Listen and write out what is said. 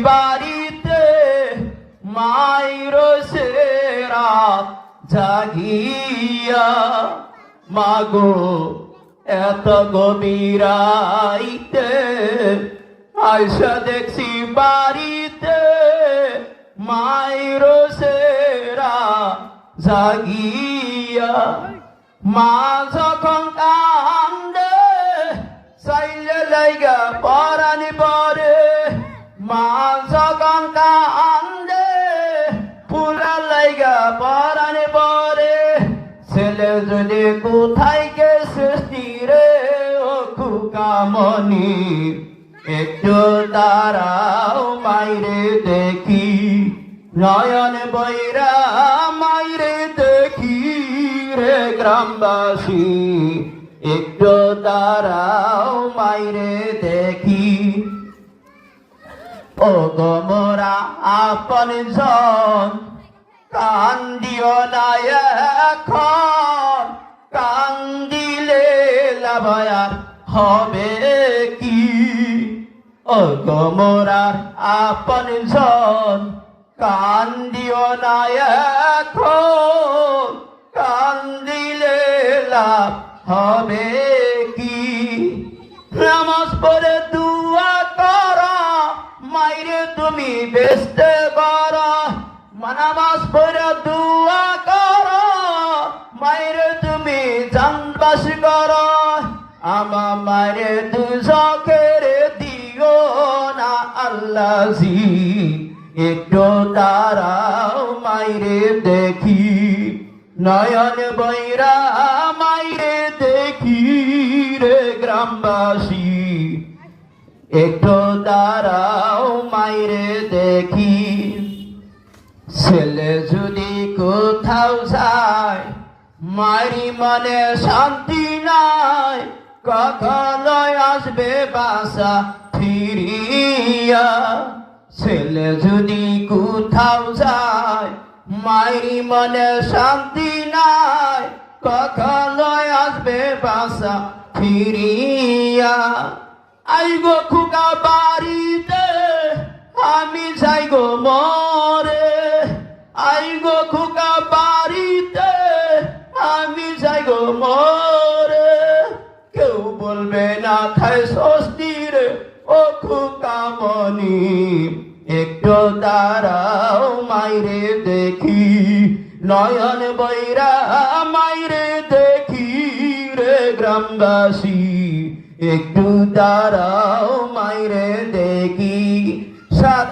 বাড়িতে মায়ের সেরা জাগিয়া মাগো এত গভীরাইতে আয়সা দেখছি বাড়িতে মায়ের সেরা জাগিয়া মা যখন কান্দে চাইলে লাইগা পরানি পরে মা যখন কান্দে পুরা লাইগা পরানি পরে ছেলে যদি কোথায় গেছে রে ও কুকামনি একটু দাঁড়াও মাইরে দেখি নয়ন বৈরা মাইরে দেখি রে গ্রামবাসী একটু দাঁড়াও মাইরে দেখি ও গোমরা আপন জন কান্দিও না এখন কান্দিলে লাভায়ার হবে কি ও গোমরার আপন জন কান্দিও না এখন কান্দিলে লাভ হবে কি নামাজ পড়ে দুয়া করা মাইরে তুমি বেস্তে করো নামাজ পড়ে দুয়া করো মাইরে তুমি জানবাস করো আমার মায়ের দুজকের দিও না আল্লাহি একটু দাঁড়াও মাইরে দেখি নয়ন বৈরা মাইরে দেখি রে গ্রামবাসী একটু দাঁড়াও মাইরে দেখি ছেলে যদি কোথাও যায় মারি মনে শান্তি নাই কখনো আসবে বাসা ফিরিয়া ছেলে যদি কোথাও যায় মারি মনে শান্তি নাই কখনো আসবে বাসা ফিরিয়া আইগো খুকা বাড়িতে আমি যাইগো মরে আইগো খুকা বাড়িতে আমি যাইগো মরে কেউ বলবে না খায় স্বস্তির ও খুকামনি একটু দাঁড়াও মাইরে দেখি নয়ন বৈরা মাইরে দেখি রে গ্রামবাসী একটু দাঁড়াও মাইরে দেখি